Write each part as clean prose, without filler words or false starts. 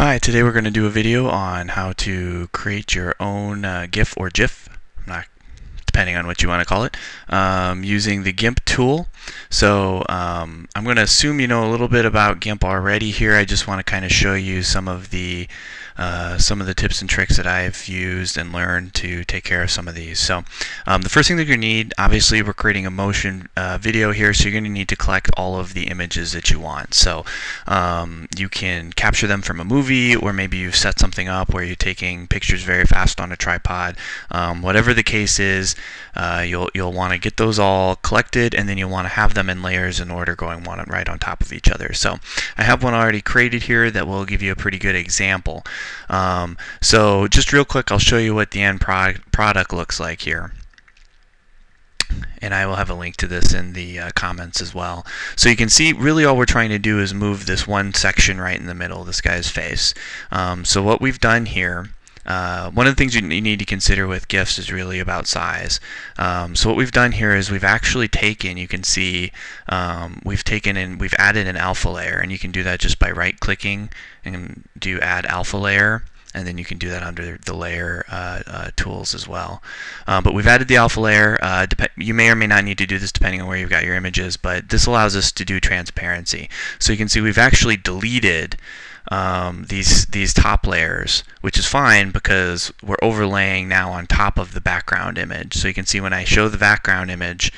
Hi, today we're going to do a video on how to create your own GIF or GIF, depending on what you want to call it, using the GIMP tool. So I'm going to assume you know a little bit about GIMP already here. I just want to kind of show you some of the tips and tricks that I've used and learned to take care of some of these. So the first thing that you need, obviously we're creating a motion video here, so you're going to need to collect all of the images that you want. So you can capture them from a movie, or maybe you've set something up where you're taking pictures very fast on a tripod. Whatever the case is, you'll want to get those all collected, and then you'll want to have them in layers in order, going one right on top of each other. So I have one already created here that will give you a pretty good example. So just real quick, I'll show you what the end product looks like here. And I will have a link to this in the comments as well. So you can see really all we're trying to do is move this one section right in the middle, this guy's face. So what we've done here, one of the things you need to consider with GIFs is really about size. So what we've done here is we've actually taken, you can see, we've added an alpha layer, and you can do that just by right-clicking and do add alpha layer. And then you can do that under the layer tools as well. But we've added the alpha layer. You may or may not need to do this depending on where you've got your images, but this allows us to do transparency. So you can see we've actually deleted these top layers, which is fine because we're overlaying now on top of the background image. So you can see when I show the background image,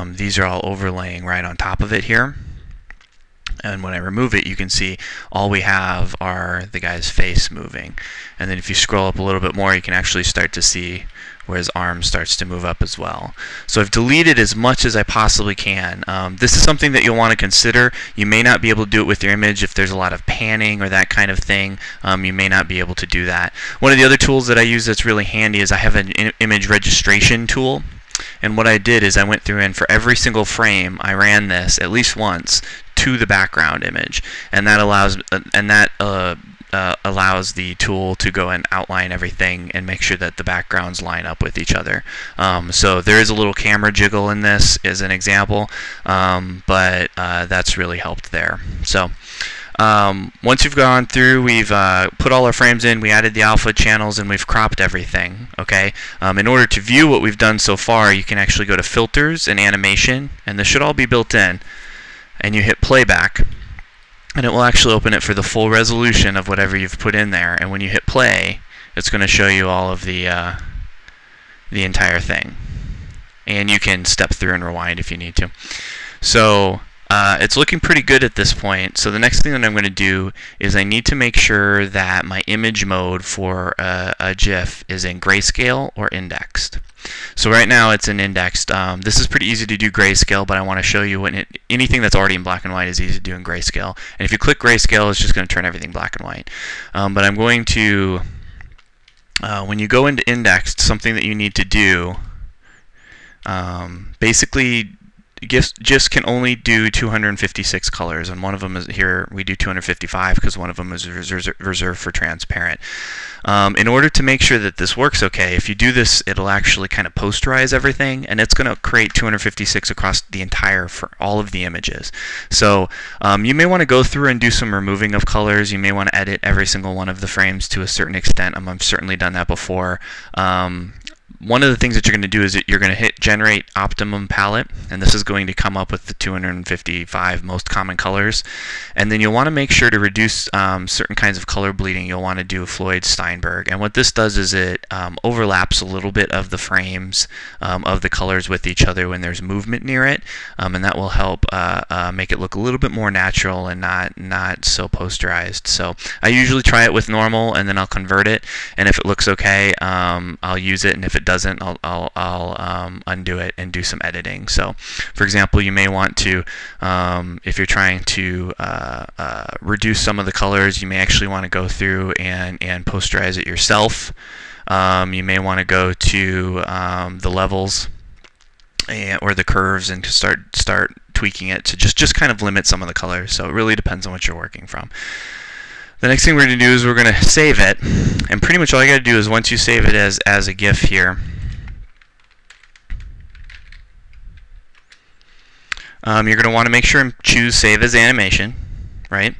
these are all overlaying right on top of it here. And when I remove it, you can see all we have are the guy's face moving. And then if you scroll up a little bit more, you can actually start to see where his arm starts to move up as well. So I've deleted as much as I possibly can. This is something that you'll want to consider. You may not be able to do it with your image if there's a lot of panning or that kind of thing. You may not be able to do that. One of the other tools that I use that's really handy is I have an image registration tool. And what I did is I went through, and for every single frame I ran this at least once to the background image, and that allows allows the tool to go and outline everything and make sure that the backgrounds line up with each other. So there is a little camera jiggle in this as an example, but that's really helped there. So once you've gone through, we've put all our frames in, we added the alpha channels, and we've cropped everything. Okay. In order to view what we've done so far, you can actually go to Filters and Animation, and this should all be built in, and you hit Playback, and it will actually open it for the full resolution of whatever you've put in there. And when you hit play, it's going to show you all of the entire thing, and you can step through and rewind if you need to. So it's looking pretty good at this point. So the next thing that I'm going to do is I need to make sure that my image mode for a GIF is in grayscale or indexed. So right now it's in indexed. This is pretty easy to do grayscale, but I want to show you when anything that's already in black and white is easy to do in grayscale. And if you click grayscale, it's just going to turn everything black and white. But I'm going to, when you go into indexed, something that you need to do, basically GIFs can only do 256 colors, and one of them is here. We do 255 because one of them is reserved for transparent. In order to make sure that this works okay, if you do this, it'll actually kind of posterize everything, and it's going to create 256 across the entire, for all of the images. So you may want to go through and do some removing of colors. You may want to edit every single one of the frames to a certain extent. I've certainly done that before. One of the things that you're going to do is that you're going to hit Generate Optimum Palette, and this is going to come up with the 255 most common colors. And then you'll want to make sure to reduce certain kinds of color bleeding. You'll want to do Floyd-Steinberg. And what this does is it overlaps a little bit of the frames of the colors with each other when there's movement near it, and that will help make it look a little bit more natural and not so posterized. So I usually try it with normal, and then I'll convert it, and if it looks okay, I'll use it, and if it doesn't, I'll undo it and do some editing. So for example, you may want to, if you're trying to reduce some of the colors, you may actually want to go through and posterize it yourself. You may want to go to the levels or the curves and start tweaking it to just kind of limit some of the colors. So it really depends on what you're working from. The next thing we're going to do is we're going to save it, and pretty much all you got to do is once you save it as a GIF here, you're going to want to make sure and choose Save as Animation, right?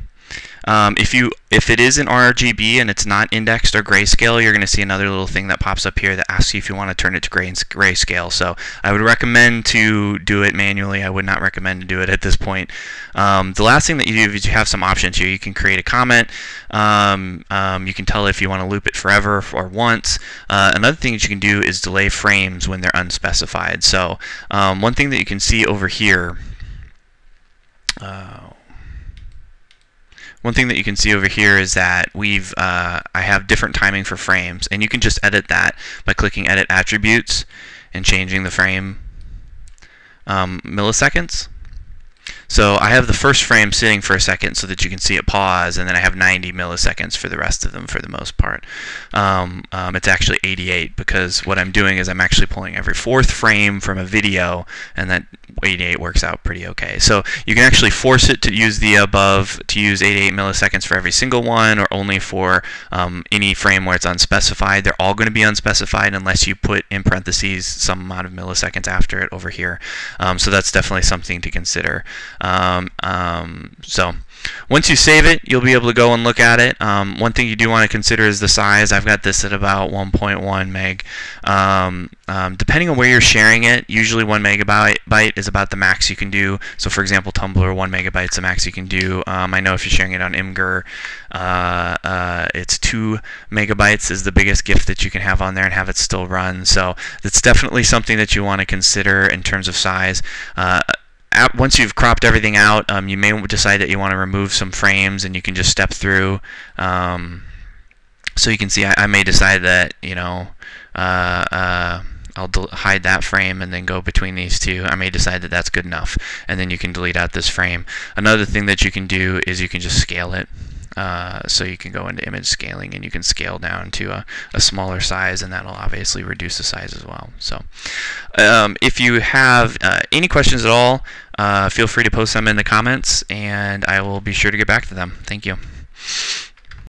If it is in RGB and it's not indexed or grayscale, you're going to see another little thing that pops up here that asks you if you want to turn it to grayscale. So I would recommend to do it manually. I would not recommend to do it at this point. The last thing that you do is you have some options here. You can create a comment. You can tell if you want to loop it forever or once. Another thing that you can do is delay frames when they're unspecified. So one thing that you can see over here, is that I have different timing for frames, and you can just edit that by clicking Edit Attributes and changing the frame milliseconds. So I have the first frame sitting for a second so that you can see it pause, and then I have 90 milliseconds for the rest of them for the most part. It's actually 88 because what I'm doing is I'm actually pulling every fourth frame from a video, and that 88 works out pretty okay. So you can actually force it to use the above, to use 88 milliseconds for every single one, or only for any frame where it's unspecified. They're all going to be unspecified unless you put in parentheses some amount of milliseconds after it over here. So that's definitely something to consider. So once you save it, you'll be able to go and look at it. One thing you do want to consider is the size. I've got this at about 1.1 meg. Depending on where you're sharing it, usually 1 megabyte is about the max you can do. So for example, Tumblr, 1 megabyte is the max you can do. I know if you're sharing it on Imgur, it's 2 megabytes is the biggest GIF that you can have on there and have it still run. So that's definitely something that you want to consider in terms of size. Once you've cropped everything out, you may decide that you want to remove some frames, and you can just step through. So you can see I may decide that, I'll hide that frame and then go between these two. I may decide that that's good enough, and then you can delete out this frame. Another thing that you can do is you can just scale it. So you can go into image scaling and you can scale down to a smaller size, and that'll obviously reduce the size as well. So if you have any questions at all, feel free to post them in the comments, and I will be sure to get back to them. Thank you.